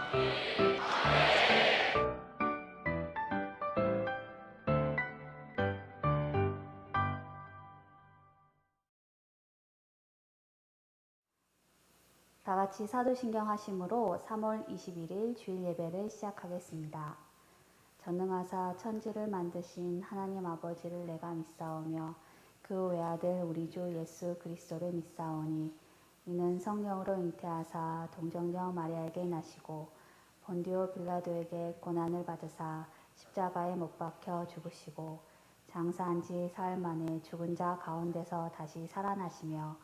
다 같이 사도신경 하심으로 3월 21일 주일 예배를 시작하겠습니다. 전능하사 천지를 만드신 하나님 아버지를 내가 믿사오며 그 외아들 우리 주 예수 그리스도를 믿사오니 이는 성령으로 잉태하사 동정녀 마리아에게 나시고 본디오 빌라도에게 고난을 받으사 십자가에 못 박혀 죽으시고 장사한 지 사흘 만에 죽은 자 가운데서 다시 살아나시며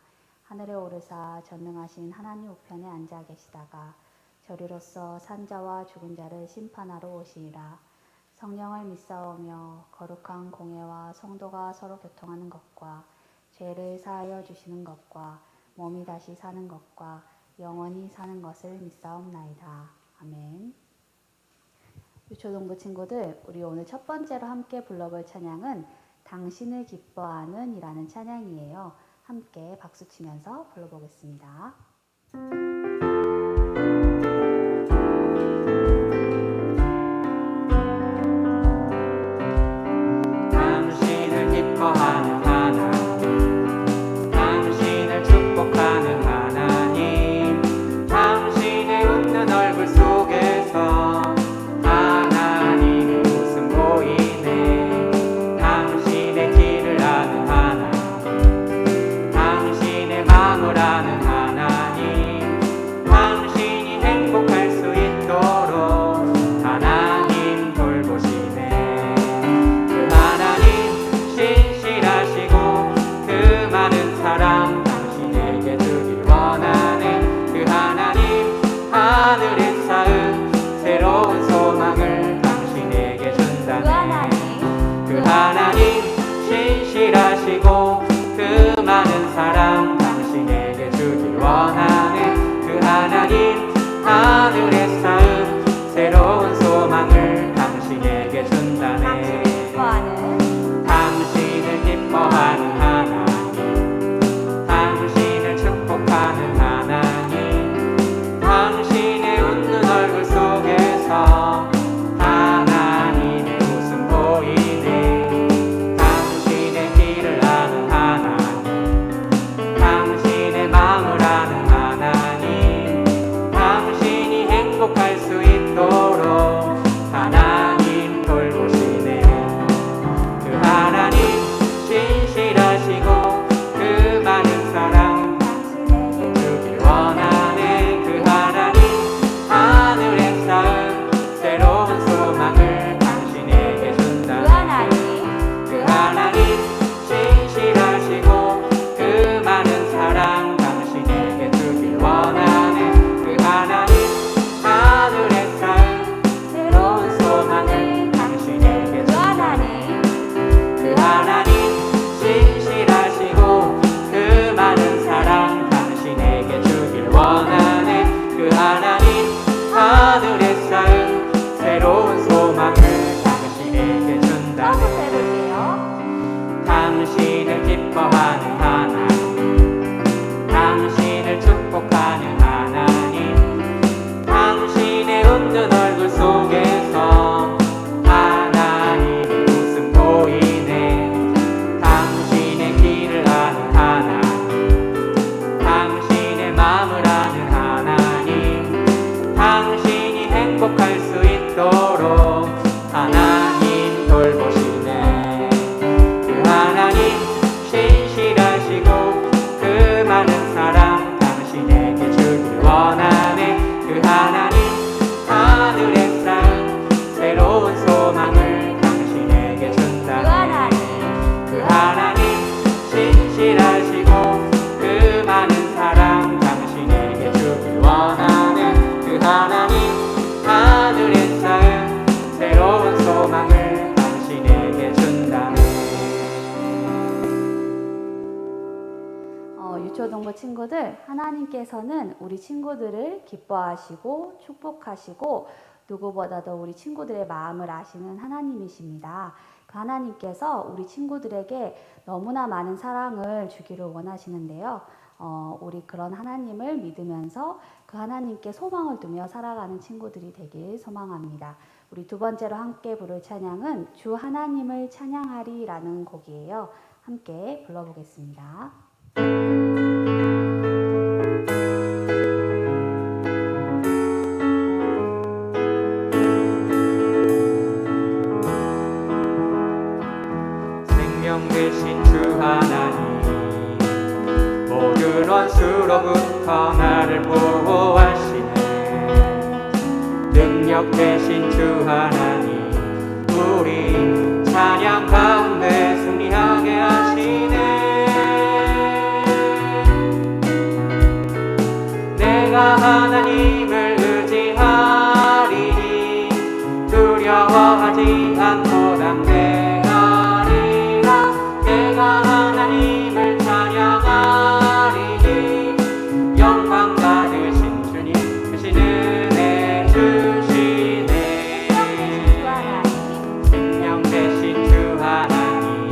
하늘에 오르사 전능하신 하나님 우편에 앉아 계시다가 저리로서 산자와 죽은 자를 심판하러 오시리라. 성령을 믿사오며 거룩한 공회와 성도가 서로 교통하는 것과 죄를 사하여 주시는 것과 몸이 다시 사는 것과 영원히 사는 것을 믿사옵나이다. 아멘. 유초동부 친구들, 우리 오늘 첫 번째로 함께 불러볼 찬양은 당신을 기뻐하는 이라는 찬양이에요. 함께 박수 치면서 불러보겠습니다. 당신을 기뻐하는 하나님, 당신을 축복하는 하나님, 당신의 웃는 얼굴 속에서 하나님의 웃음 보이네. 당신의 길을 아는 하나님, 당신의 마음을 아는 하나님, 당신이 행복할 수 있도록 하나님 돌보시네. 그 하나님 신실하시고 그 많은 사랑 당신에게 주길 원하네. 그 하나님 하늘에 쌓은 새로운 소망을 당신에게 준다네. 그 하나님 신실하시고 그 많은 사랑 당신에게 주길 원하네. 그 하나님 하늘에 쌓은 새로운 소망을 당신에게 준다네. 당신을 기뻐하는 하나님, 당신을 축복하는 하나님, 당신의 웃는 얼굴 속에서 하나님의 웃음 보이네. 당신의 길을 아는 하나님, 당신의 마음을 아는 하나님, 당신이 행복할 수 있도록 하나님 돌보시네. 그 하나님 신실하시고 그 많은 사랑 당신에게 주길 원하네. 그 하나님 하늘에 쌓은 새로운 소망을 당신에게 준다네. 그 하나님 신실하시고 그 많은 사랑 당신에게 주길 원하네. 그 하나님 하늘에 쌓은 새로운 소망을 당신에게 준다네. 그 하나님 신실하시고 그 많은 사랑 당신에게 주길 원하네. 그 하나님 하늘에 쌓은 새로운 소망을 당신에게 준다네. 당신을 기뻐하는 하나님, 당신을 축복하는 하나님, 당신의 웃는 얼굴 속에서 하나님의 웃음 보이네. 당신의 길을 아는 하나님, 당신의 마음을 아는 하나님, 당신이 행복할 수 있도록 하나님 돌보시네. 그 하나님 신실하시고 그 많은 사랑 당신에게 주길 원하네. 그 하나님 하늘에 쌓은 새로운 소망을 당신에게 준다네. 그 하나님 신실하시고 그 많은 사랑 당신에게 주길 원하네. 그 하나님 하늘에 쌓은 새로운 소망을 당신에게 준다네. 유초동부 친구들, 하나님께서는 우리 친구들을 기뻐하시고 축복하시고 누구보다도 우리 친구들의 마음을 아시는 하나님이십니다. 그 하나님께서 우리 친구들에게 너무나 많은 사랑을 주기를 원하시는데요. 우리 그런 하나님을 믿으면서 그 하나님께 소망을 두며 살아가는 친구들이 되길 소망합니다. 우리 두 번째로 함께 부를 찬양은 주 하나님을 찬양하리라는 곡이에요. 함께 불러보겠습니다. 생명 되신 주 하나님, 모든 원수로부터 나를 보호하시네. 능력 되신 주 하나님, 우리 찬양 가운데 승리하게 하시네. 내가 하나님을 의지하리니 두려워하지 않고 담대하리라. 내가 하나님을 찬양하리니 영광 받으신 주님 크신 은혜 주시네. 생명 되신 주 하나님,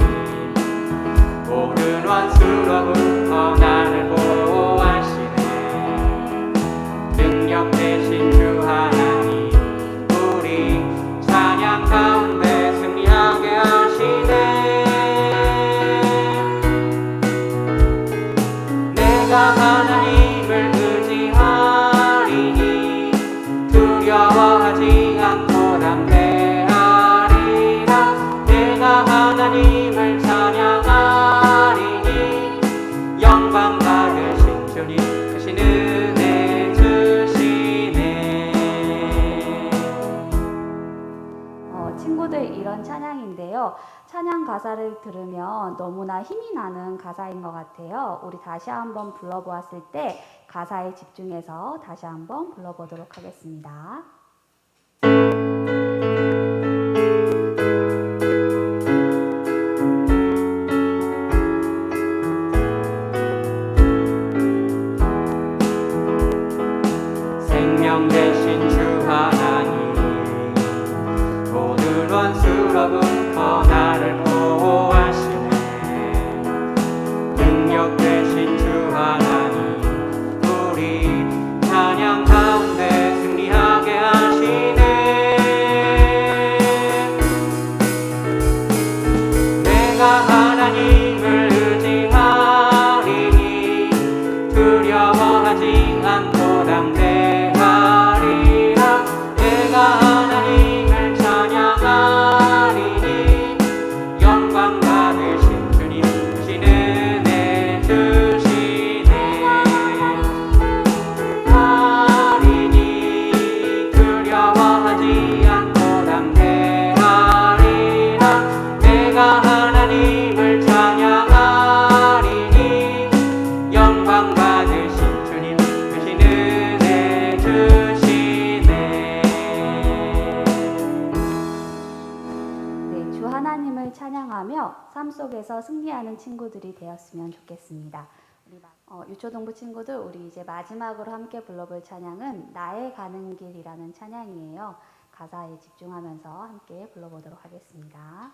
모든 원수로부터 나를 보호하시네. 능력 되신 주 하나님, 우리 찬양 가운데 승리하게 하시네. 내가 하나님을 의지하리니 두려워하지 않고 담대하리라. 내가 하나님을 찬양하리니 영광 받으신 주님 크신 은혜 주시네. 친구들, 이런 찬양인데요. 찬양 가사를 들으면 너무나 힘이 나는 가사인 것 같아요. 우리 다시 한번 불러보았을 때 가사에 집중해서 다시 한번 불러보도록 하겠습니다. 생명 되신 주 하나님, 모든 원수로부터 나를 보호하시네. 능력 되신 주 하나님, 우리 찬양 가운데 승리하게 하시네. 내가 하나님을 의지하리니 두려워하지 않고 담대하리라. 내가 하나님을 찬양하리니 영광 받으신 주님 크신 은혜 주시네. 하리니 두려워하지 않고 담대하리라. 내가 하나님을 찬양하리니 영광 받으신 주님 크신 은혜 주시네. 네, 주 하나님을 찬양하며 삶 속에서 승리하는 친구들이 되었으면 좋겠습니다. 유초동부 친구들, 우리 이제 마지막으로 함께 불러볼 찬양은 나의 가는 길이라는 찬양이에요. 가사에 집중하면서 함께 불러보도록 하겠습니다.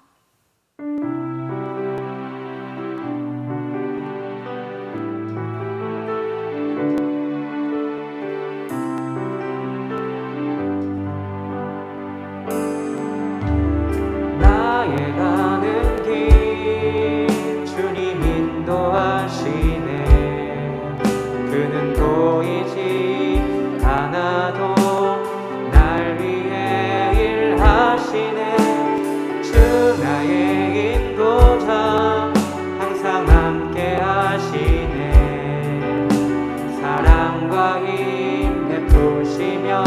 나의 가는 길 주님 인도하시네. 그는 보이지 않아도 날 위해 일하시네. 주 나의 인도자 항상 함께 하시네. 사랑과 힘 베푸시며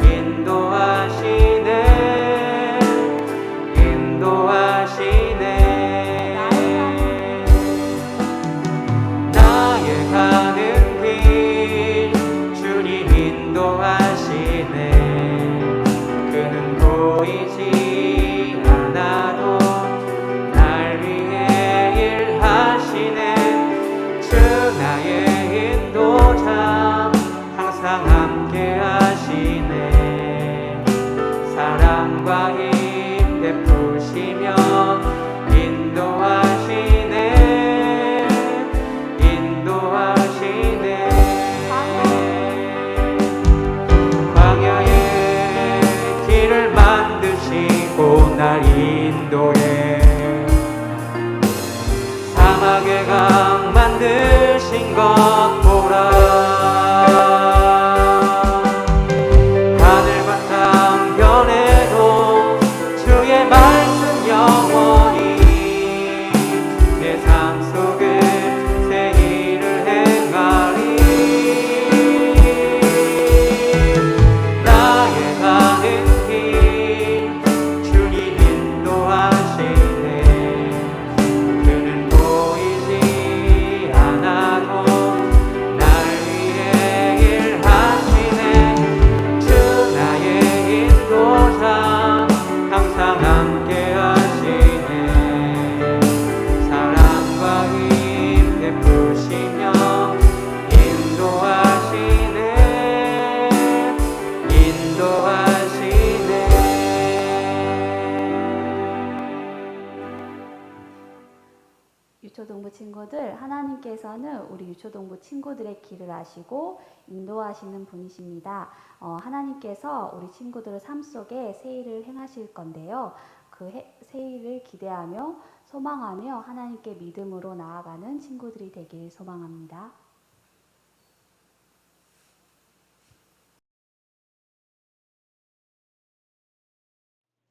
인도하시네. 인도하시네. 나의 가는 길 주님 인도하시네. 그는 보이지 않아도 날 위해 일하시네. 주 나의 인도자 항상 함께 하시네. 사랑과 힘 베푸시며 것 보라. 하늘과 땅 변해도 주의 말씀 영원히 내 삶 속에 새 일을 행하리. 나의 가는 길 주님 인도하시네. 그는 보이지 않아도 날 위해 일하시네. 주 나의 인도자 항상 함께 하시네. 사랑과 힘 베푸시며 인도하시네. 인도하시네. 유초동부 친구들, 하나님께서는 우리 유초동부 친구들의 길을 아시고 인도하시는 분이십니다. 하나님께서 우리 친구들의 삶 속에 새 일을 행하실 건데요. 그 새 일을 기대하며 소망하며 하나님께 믿음으로 나아가는 친구들이 되길 소망합니다.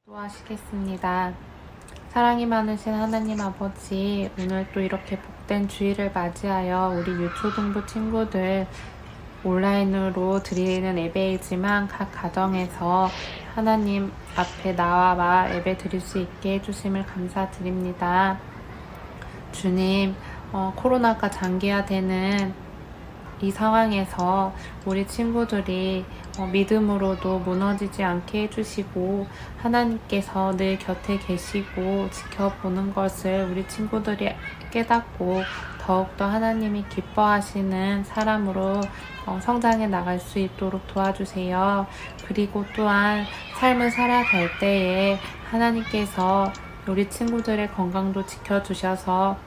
기도하시겠습니다. 사랑이 많으신 하나님 아버지, 오늘 또 이렇게 복된 주일을 맞이하여 우리 유초동부 친구들 온라인으로 드리는 예배이지만 각 가정에서 하나님 앞에 나와 예배 드릴 수 있게 해주심을 감사드립니다. 주님, 코로나가 장기화되는 이 상황에서 우리 친구들이 믿음으로도 무너지지 않게 해주시고 하나님께서 늘 곁에 계시고 지켜보는 것을 우리 친구들이 깨닫고 더욱더 하나님이 기뻐하시는 사람으로 성장해 나갈 수 있도록 도와주세요. 그리고 또한 삶을 살아갈 때에 하나님께서 우리 친구들의 건강도 지켜주셔서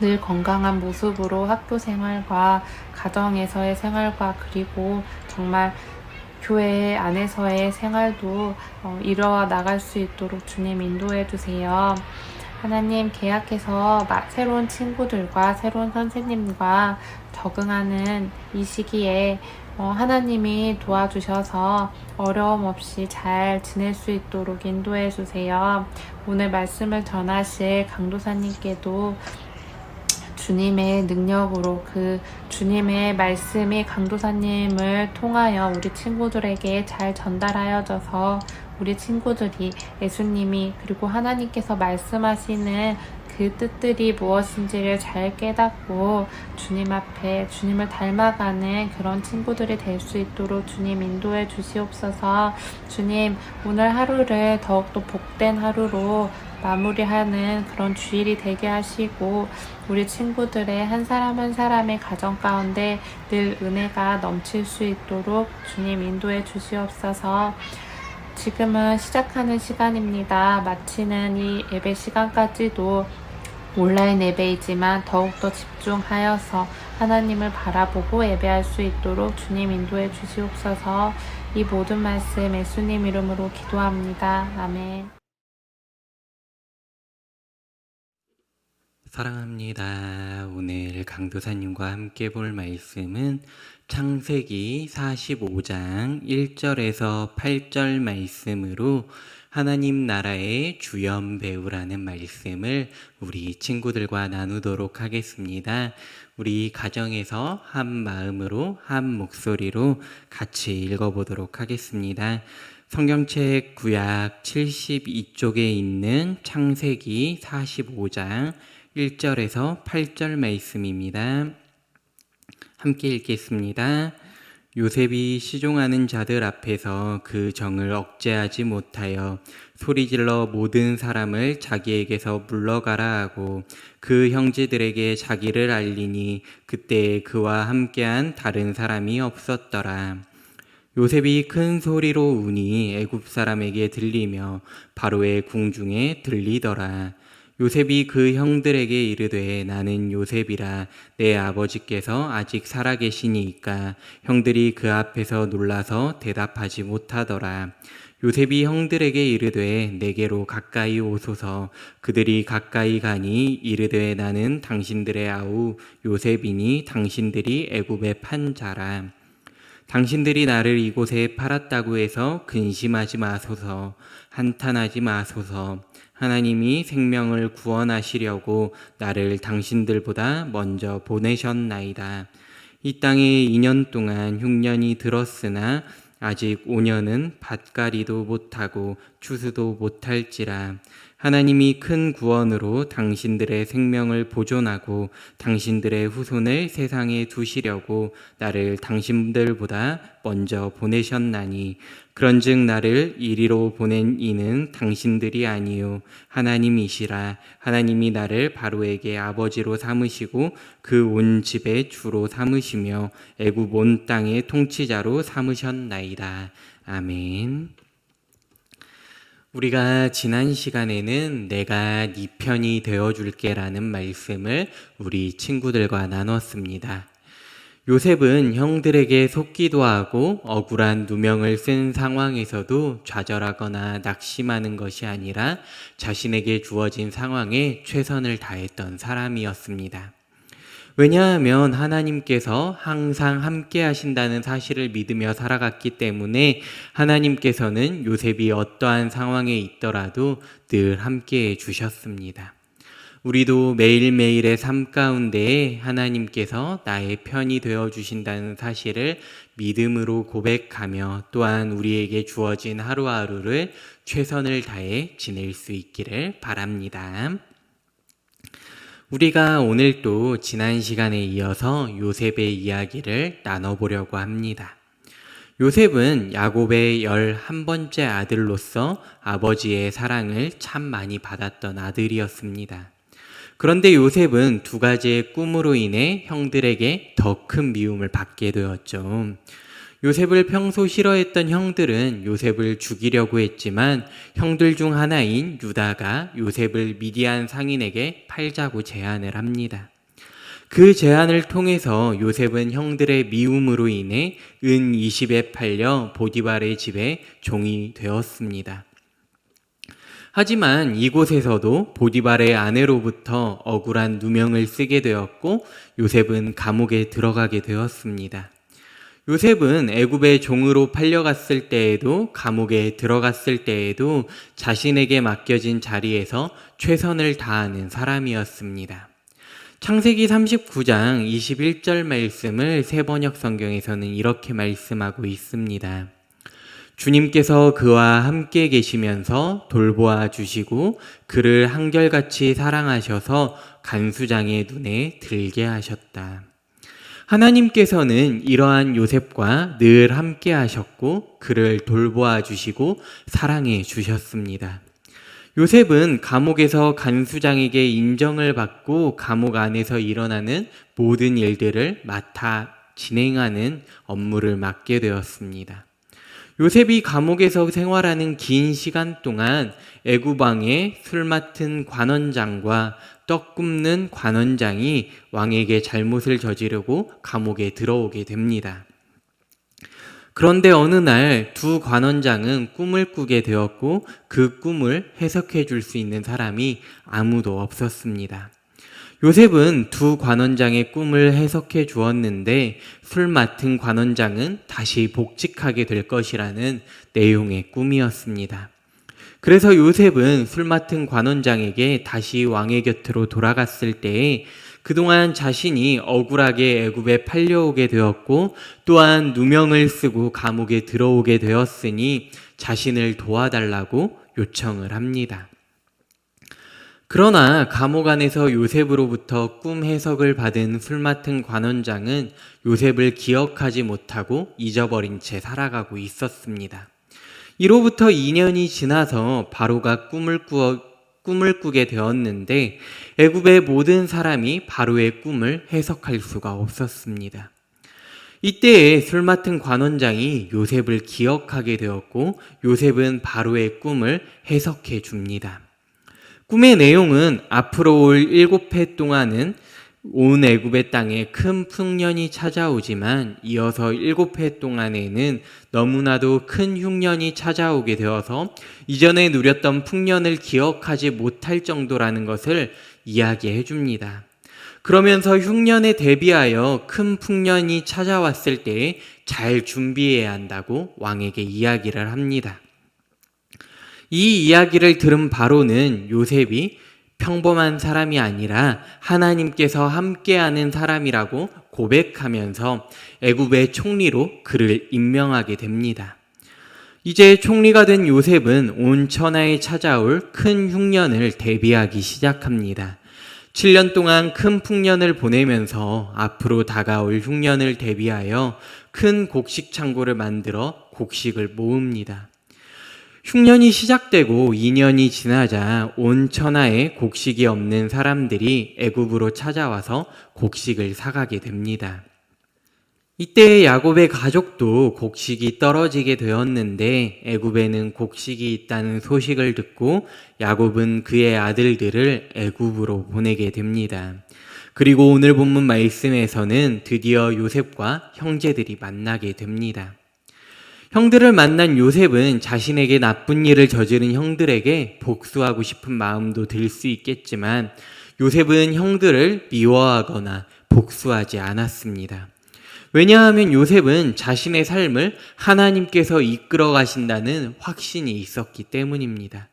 늘 건강한 모습으로 학교 생활과 가정에서의 생활과 그리고 정말 교회 안에서의 생활도 이루어 나갈 수 있도록 주님 인도해 주세요. 하나님, 계약해서 새로운 친구들과 새로운 선생님과 적응하는 이 시기에 하나님이 도와주셔서 어려움 없이 잘 지낼 수 있도록 인도해 주세요. 오늘 말씀을 전하실 강도사님께도 주님의 능력으로 그 주님의 말씀이 강도사님을 통하여 우리 친구들에게 잘 전달하여져서 우리 친구들이 예수님이 그리고 하나님께서 말씀하시는 그 뜻들이 무엇인지를 잘 깨닫고 주님 앞에 주님을 닮아가는 그런 친구들이 될 수 있도록 주님 인도해 주시옵소서. 주님, 오늘 하루를 더욱더 복된 하루로 마무리하는 그런 주일이 되게 하시고 우리 친구들의 한 사람 한 사람의 가정 가운데 늘 은혜가 넘칠 수 있도록 주님 인도해 주시옵소서. 지금은 시작하는 시간입니다. 마치는 이 예배 시간까지도 온라인 예배이지만 더욱더 집중하여서 하나님을 바라보고 예배할 수 있도록 주님 인도해 주시옵소서. 이 모든 말씀 예수님 이름으로 기도합니다. 아멘. 사랑합니다. 오늘 강도사님과 함께 볼 말씀은 창세기 45장 1절에서 8절 말씀으로 하나님 나라의 주연 배우라는 말씀을 우리 친구들과 나누도록 하겠습니다. 우리 가정에서 한 마음으로 한 목소리로 같이 읽어보도록 하겠습니다. 성경책 구약 72쪽에 있는 창세기 45장 1절에서 8절 말씀입니다. 함께 읽겠습니다. 요셉이 시종하는 자들 앞에서 그 정을 억제하지 못하여 소리질러 모든 사람을 자기에게서 물러가라 하고 그 형제들에게 자기를 알리니 그때 그와 함께한 다른 사람이 없었더라. 요셉이 큰 소리로 우니 애굽 사람에게 들리며 바로의 궁중에 들리더라. 요셉이 그 형들에게 이르되 나는 요셉이라 내 아버지께서 아직 살아계시니이까 형들이 그 앞에서 놀라서 대답하지 못하더라. 요셉이 형들에게 이르되 내게로 가까이 오소서. 그들이 가까이 가니 이르되 나는 당신들의 아우 요셉이니 당신들이 애굽에 판 자라. 당신들이 나를 이곳에 팔았다고 해서 근심하지 마소서. 한탄하지 마소서. 하나님이 생명을 구원하시려고 나를 당신들보다 먼저 보내셨나이다. 이 땅에 2년 동안 흉년이 들었으나 아직 5년은 밭갈이도 못하고 추수도 못할지라. 하나님이 큰 구원으로 당신들의 생명을 보존하고 당신들의 후손을 세상에 두시려고 나를 당신들보다 먼저 보내셨나니, 그런즉 나를 이리로 보낸 이는 당신들이 아니요 하나님이시라. 하나님이 나를 바로에게 아버지로 삼으시고 그 온 집의 주로 삼으시며 애굽 온 땅의 통치자로 삼으셨나이다. 아멘. 우리가 지난 시간에는 내가 네 편이 되어줄게 라는 말씀을 우리 친구들과 나눴습니다. 요셉은 형들에게 속기도 하고 억울한 누명을 쓴 상황에서도 좌절하거나 낙심하는 것이 아니라 자신에게 주어진 상황에 최선을 다했던 사람이었습니다. 왜냐하면 하나님께서 항상 함께 하신다는 사실을 믿으며 살아갔기 때문에 하나님께서는 요셉이 어떠한 상황에 있더라도 늘 함께 해주셨습니다. 우리도 매일매일의 삶 가운데에 하나님께서 나의 편이 되어주신다는 사실을 믿음으로 고백하며 또한 우리에게 주어진 하루하루를 최선을 다해 지낼 수 있기를 바랍니다. 우리가 오늘 또 지난 시간에 이어서 요셉의 이야기를 나눠보려고 합니다. 요셉은 야곱의 11번째 아들로서 아버지의 사랑을 참 많이 받았던 아들이었습니다. 그런데 요셉은 두 가지의 꿈으로 인해 형들에게 더 큰 미움을 받게 되었죠. 요셉을 평소 싫어했던 형들은 요셉을 죽이려고 했지만 형들 중 하나인 유다가 요셉을 미디안 상인에게 팔자고 제안을 합니다. 그 제안을 통해서 요셉은 형들의 미움으로 인해 은 20에 팔려 보디발의 집에 종이 되었습니다. 하지만 이곳에서도 보디발의 아내로부터 억울한 누명을 쓰게 되었고 요셉은 감옥에 들어가게 되었습니다. 요셉은 애굽의 종으로 팔려갔을 때에도 감옥에 들어갔을 때에도 자신에게 맡겨진 자리에서 최선을 다하는 사람이었습니다. 창세기 39장 21절 말씀을 새번역 성경에서는 이렇게 말씀하고 있습니다. 주님께서 그와 함께 계시면서 돌보아 주시고 그를 한결같이 사랑하셔서 간수장의 눈에 들게 하셨다. 하나님께서는 이러한 요셉과 늘 함께 하셨고 그를 돌보아 주시고 사랑해 주셨습니다. 요셉은 감옥에서 간수장에게 인정을 받고 감옥 안에서 일어나는 모든 일들을 맡아 진행하는 업무를 맡게 되었습니다. 요셉이 감옥에서 생활하는 긴 시간 동안 애굽 왕의 술 맡은 관원장과 떡 굽는 관원장이 왕에게 잘못을 저지르고 감옥에 들어오게 됩니다. 그런데 어느 날 두 관원장은 꿈을 꾸게 되었고 그 꿈을 해석해 줄 수 있는 사람이 아무도 없었습니다. 요셉은 두 관원장의 꿈을 해석해 주었는데 술 맡은 관원장은 다시 복직하게 될 것이라는 내용의 꿈이었습니다. 그래서 요셉은 술 맡은 관원장에게 다시 왕의 곁으로 돌아갔을 때에 그동안 자신이 억울하게 애굽에 팔려오게 되었고 또한 누명을 쓰고 감옥에 들어오게 되었으니 자신을 도와달라고 요청을 합니다. 그러나 감옥 안에서 요셉으로부터 꿈 해석을 받은 술 맡은 관원장은 요셉을 기억하지 못하고 잊어버린 채 살아가고 있었습니다. 이로부터 2년이 지나서 바로가 꿈을 꾸게 되었는데 애굽의 모든 사람이 바로의 꿈을 해석할 수가 없었습니다. 이때에 술 맡은 관원장이 요셉을 기억하게 되었고 요셉은 바로의 꿈을 해석해 줍니다. 꿈의 내용은 앞으로 올 7해 동안은 온 애굽의 땅에 큰 풍년이 찾아오지만 이어서 7해 동안에는 너무나도 큰 흉년이 찾아오게 되어서 이전에 누렸던 풍년을 기억하지 못할 정도라는 것을 이야기해 줍니다. 그러면서 흉년에 대비하여 큰 풍년이 찾아왔을 때에 잘 준비해야 한다고 왕에게 이야기를 합니다. 이 이야기를 들은 바로는 요셉이 평범한 사람이 아니라 하나님께서 함께하는 사람이라고 고백하면서 애굽의 총리로 그를 임명하게 됩니다. 이제 총리가 된 요셉은 온 천하에 찾아올 큰 흉년을 대비하기 시작합니다. 7년 동안 큰 풍년을 보내면서 앞으로 다가올 흉년을 대비하여 큰 곡식 창고를 만들어 곡식을 모읍니다. 흉년이 시작되고 2년이 지나자 온 천하에 곡식이 없는 사람들이 애굽으로 찾아와서 곡식을 사가게 됩니다. 이때 야곱의 가족도 곡식이 떨어지게 되었는데 애굽에는 곡식이 있다는 소식을 듣고 야곱은 그의 아들들을 애굽으로 보내게 됩니다. 그리고 오늘 본문 말씀에서는 드디어 요셉과 형제들이 만나게 됩니다. 형들을 만난 요셉은 자신에게 나쁜 일을 저지른 형들에게 복수하고 싶은 마음도 들 수 있겠지만 요셉은 형들을 미워하거나 복수하지 않았습니다. 왜냐하면 요셉은 자신의 삶을 하나님께서 이끌어 가신다는 확신이 있었기 때문입니다.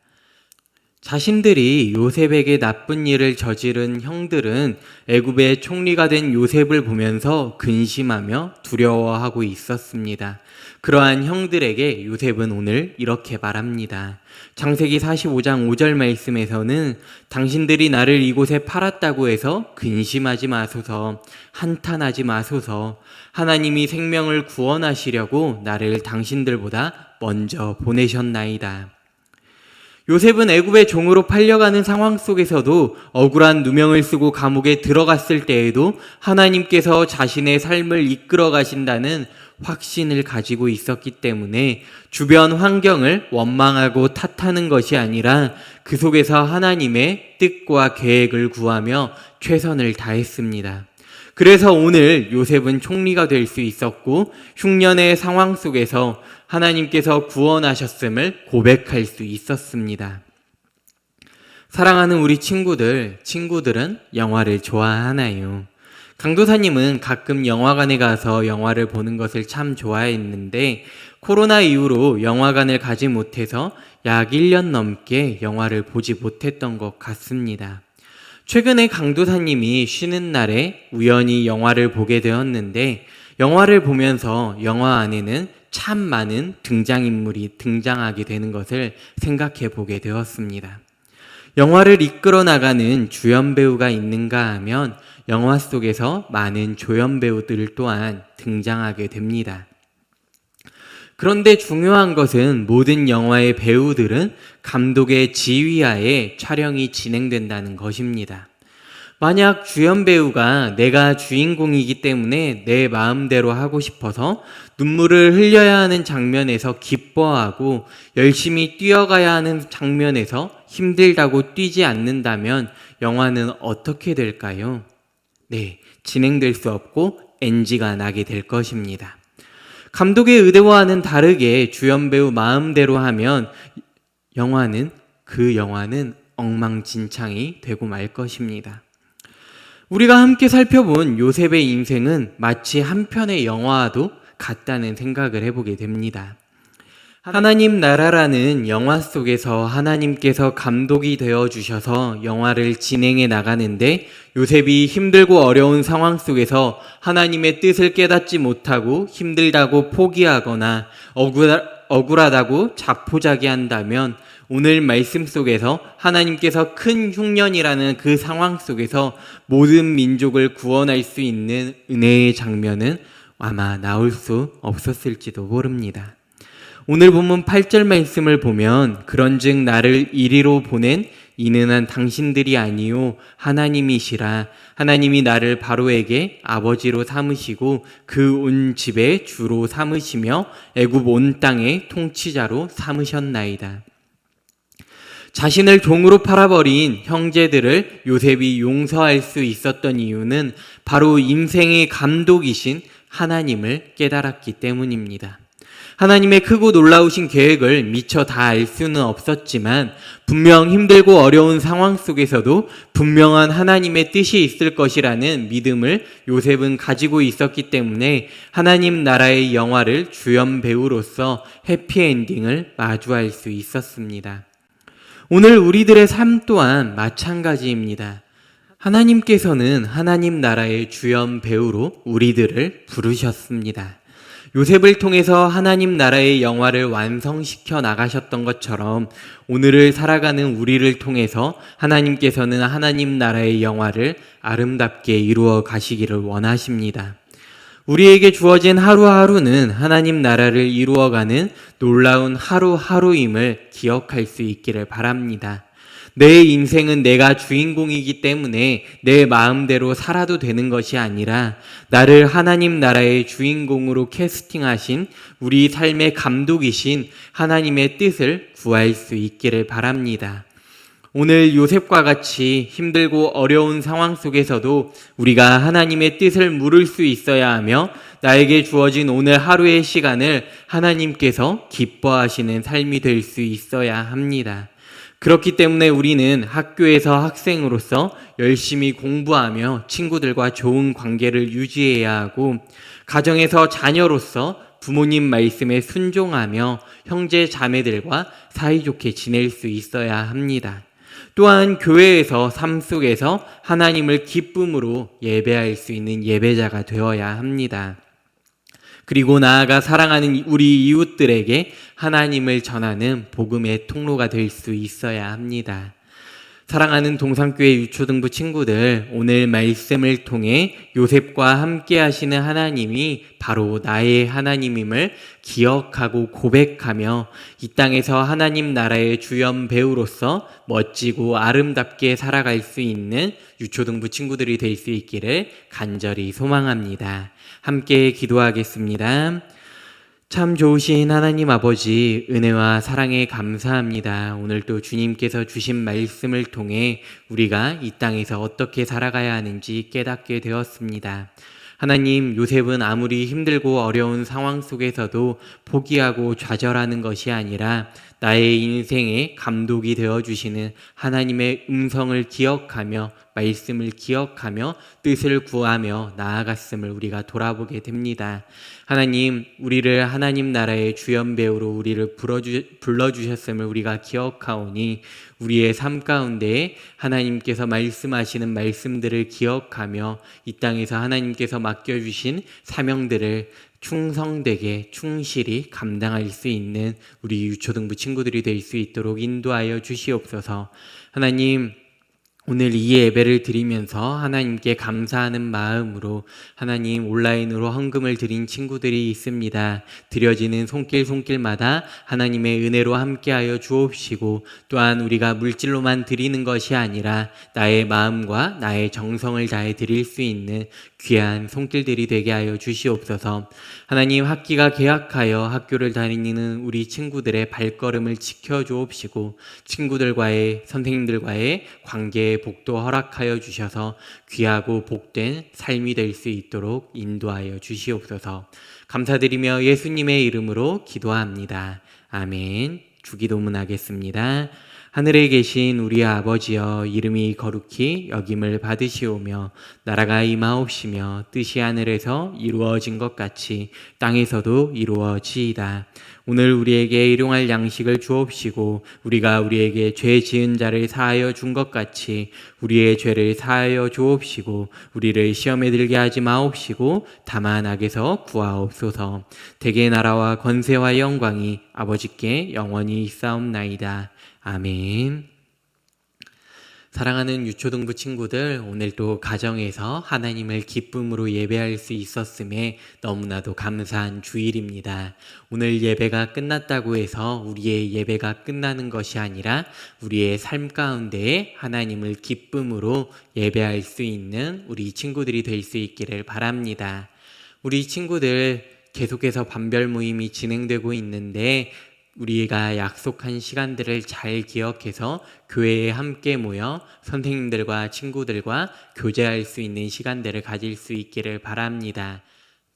자신들이 요셉에게 나쁜 일을 저지른 형들은 애굽의 총리가 된 요셉을 보면서 근심하며 두려워하고 있었습니다. 그러한 형들에게 요셉은 오늘 이렇게 말합니다. 창세기 45장 5절 말씀에서는 당신들이 나를 이곳에 팔았다고 해서 근심하지 마소서, 한탄하지 마소서. 하나님이 생명을 구원하시려고 나를 당신들보다 먼저 보내셨나이다. 요셉은 애굽의 종으로 팔려가는 상황 속에서도 억울한 누명을 쓰고 감옥에 들어갔을 때에도 하나님께서 자신의 삶을 이끌어 가신다는 확신을 가지고 있었기 때문에 주변 환경을 원망하고 탓하는 것이 아니라 그 속에서 하나님의 뜻과 계획을 구하며 최선을 다했습니다. 그래서 오늘 요셉은 총리가 될 수 있었고 흉년의 상황 속에서 하나님께서 구원하셨음을 고백할 수 있었습니다. 사랑하는 우리 친구들은 영화를 좋아하나요? 강도사님은 가끔 영화관에 가서 영화를 보는 것을 참 좋아했는데 코로나 이후로 영화관을 가지 못해서 약 1년 넘게 영화를 보지 못했던 것 같습니다. 최근에 강도사님이 쉬는 날에 우연히 영화를 보게 되었는데 영화를 보면서 영화 안에는 참 많은 등장인물이 등장하게 되는 것을 생각해 보게 되었습니다. 영화를 이끌어 나가는 주연 배우가 있는가 하면 영화 속에서 많은 조연 배우들 또한 등장하게 됩니다. 그런데 중요한 것은 모든 영화의 배우들은 감독의 지휘하에 촬영이 진행된다는 것입니다. 만약 주연 배우가 내가 주인공이기 때문에 내 마음대로 하고 싶어서 눈물을 흘려야 하는 장면에서 기뻐하고 열심히 뛰어가야 하는 장면에서 힘들다고 뛰지 않는다면 영화는 어떻게 될까요? 네, 진행될 수 없고 NG가 나게 될 것입니다. 감독의 의도와는 다르게 주연 배우 마음대로 하면 영화는 엉망진창이 되고 말 것입니다. 우리가 함께 살펴본 요셉의 인생은 마치 한 편의 영화와도 같다는 생각을 해보게 됩니다. 하나님 나라라는 영화 속에서 하나님께서 감독이 되어주셔서 영화를 진행해 나가는데 요셉이 힘들고 어려운 상황 속에서 하나님의 뜻을 깨닫지 못하고 힘들다고 포기하거나 억울하다고 자포자기한다면 오늘 말씀 속에서 하나님께서 큰 흉년이라는 그 상황 속에서 모든 민족을 구원할 수 있는 은혜의 장면은 아마 나올 수 없었을지도 모릅니다. 오늘 본문 8절 말씀을 보면 그런즉 나를 이리로 보낸 이는 한 당신들이 아니요 하나님이시라. 하나님이 나를 바로에게 아버지로 삼으시고 그 온 집의 주로 삼으시며 애굽 온 땅의 통치자로 삼으셨나이다. 자신을 종으로 팔아버린 형제들을 요셉이 용서할 수 있었던 이유는 바로 인생의 감독이신 하나님을 깨달았기 때문입니다. 하나님의 크고 놀라우신 계획을 미처 다 알 수는 없었지만 분명 힘들고 어려운 상황 속에서도 분명한 하나님의 뜻이 있을 것이라는 믿음을 요셉은 가지고 있었기 때문에 하나님 나라의 영화를 주연 배우로서 해피엔딩을 마주할 수 있었습니다. 오늘 우리들의 삶 또한 마찬가지입니다. 하나님께서는 하나님 나라의 주연 배우로 우리들을 부르셨습니다. 요셉을 통해서 하나님 나라의 영화를 완성시켜 나가셨던 것처럼 오늘을 살아가는 우리를 통해서 하나님께서는 하나님 나라의 영화를 아름답게 이루어 가시기를 원하십니다. 우리에게 주어진 하루하루는 하나님 나라를 이루어가는 놀라운 하루하루임을 기억할 수 있기를 바랍니다. 내 인생은 내가 주인공이기 때문에 내 마음대로 살아도 되는 것이 아니라 나를 하나님 나라의 주인공으로 캐스팅하신 우리 삶의 감독이신 하나님의 뜻을 구할 수 있기를 바랍니다. 오늘 요셉과 같이 힘들고 어려운 상황 속에서도 우리가 하나님의 뜻을 물을 수 있어야 하며 나에게 주어진 오늘 하루의 시간을 하나님께서 기뻐하시는 삶이 될 수 있어야 합니다. 그렇기 때문에 우리는 학교에서 학생으로서 열심히 공부하며 친구들과 좋은 관계를 유지해야 하고 가정에서 자녀로서 부모님 말씀에 순종하며 형제 자매들과 사이좋게 지낼 수 있어야 합니다. 또한 교회에서 삶 속에서 하나님을 기쁨으로 예배할 수 있는 예배자가 되어야 합니다. 그리고 나아가 사랑하는 우리 이웃들에게 하나님을 전하는 복음의 통로가 될 수 있어야 합니다. 사랑하는 동산교회 유초등부 친구들, 오늘 말씀을 통해 요셉과 함께 하시는 하나님이 바로 나의 하나님임을 기억하고 고백하며 이 땅에서 하나님 나라의 주연 배우로서 멋지고 아름답게 살아갈 수 있는 유초등부 친구들이 될 수 있기를 간절히 소망합니다. 함께 기도하겠습니다. 참 좋으신 하나님 아버지, 은혜와 사랑에 감사합니다. 오늘도 주님께서 주신 말씀을 통해 우리가 이 땅에서 어떻게 살아가야 하는지 깨닫게 되었습니다. 하나님, 요셉은 아무리 힘들고 어려운 상황 속에서도 포기하고 좌절하는 것이 아니라 나의 인생의 감독이 되어주시는 하나님의 음성을 기억하며 말씀을 기억하며 뜻을 구하며 나아갔음을 우리가 돌아보게 됩니다. 하나님, 우리를 하나님 나라의 주연 배우로 우리를 불러주셨음을 우리가 기억하오니 우리의 삶 가운데 하나님께서 말씀하시는 말씀들을 기억하며 이 땅에서 하나님께서 맡겨주신 사명들을 충성되게 충실히 감당할 수 있는 우리 유초등부 친구들이 될 수 있도록 인도하여 주시옵소서. 하나님, 오늘 이 예배를 드리면서 하나님께 감사하는 마음으로 하나님 온라인으로 헌금을 드린 친구들이 있습니다. 드려지는 손길마다 하나님의 은혜로 함께하여 주옵시고 또한 우리가 물질로만 드리는 것이 아니라 나의 마음과 나의 정성을 다해 드릴 수 있는 귀한 손길들이 되게 하여 주시옵소서. 하나님, 학기가 개학하여 학교를 다니는 우리 친구들의 발걸음을 지켜주옵시고 친구들과의 선생님들과의 관계의 복도 허락하여 주셔서 귀하고 복된 삶이 될 수 있도록 인도하여 주시옵소서. 감사드리며 예수님의 이름으로 기도합니다. 아멘. 주기도문 하겠습니다. 하늘에 계신 우리 아버지여, 이름이 거룩히 여김을 받으시오며 나라가 임하옵시며 뜻이 하늘에서 이루어진 것 같이 땅에서도 이루어지이다. 오늘 우리에게 일용할 양식을 주옵시고 우리가 우리에게 죄 지은 자를 사하여 준 것 같이 우리의 죄를 사하여 주옵시고 우리를 시험에 들게 하지 마옵시고 다만 악에서 구하옵소서. 대개 나라와 권세와 영광이 아버지께 영원히 있사옵나이다. 아멘. 사랑하는 유초등부 친구들, 오늘도 가정에서 하나님을 기쁨으로 예배할 수 있었음에 너무나도 감사한 주일입니다. 오늘 예배가 끝났다고 해서 우리의 예배가 끝나는 것이 아니라 우리의 삶 가운데에 하나님을 기쁨으로 예배할 수 있는 우리 친구들이 될 수 있기를 바랍니다. 우리 친구들 계속해서 반별 모임이 진행되고 있는데 우리가 약속한 시간들을 잘 기억해서 교회에 함께 모여 선생님들과 친구들과 교제할 수 있는 시간들을 가질 수 있기를 바랍니다.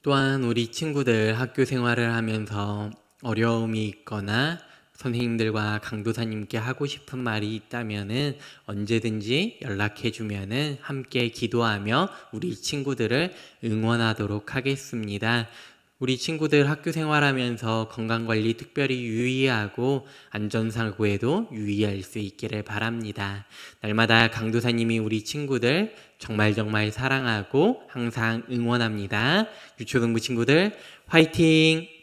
또한 우리 친구들 학교 생활을 하면서 어려움이 있거나 선생님들과 강도사님께 하고 싶은 말이 있다면은 언제든지 연락해 주면은 함께 기도하며 우리 친구들을 응원하도록 하겠습니다. 우리 친구들 학교 생활하면서 건강관리 특별히 유의하고 안전사고에도 유의할 수 있기를 바랍니다. 날마다 강도사님이 우리 친구들 정말 사랑하고 항상 응원합니다. 유초등부 친구들 화이팅!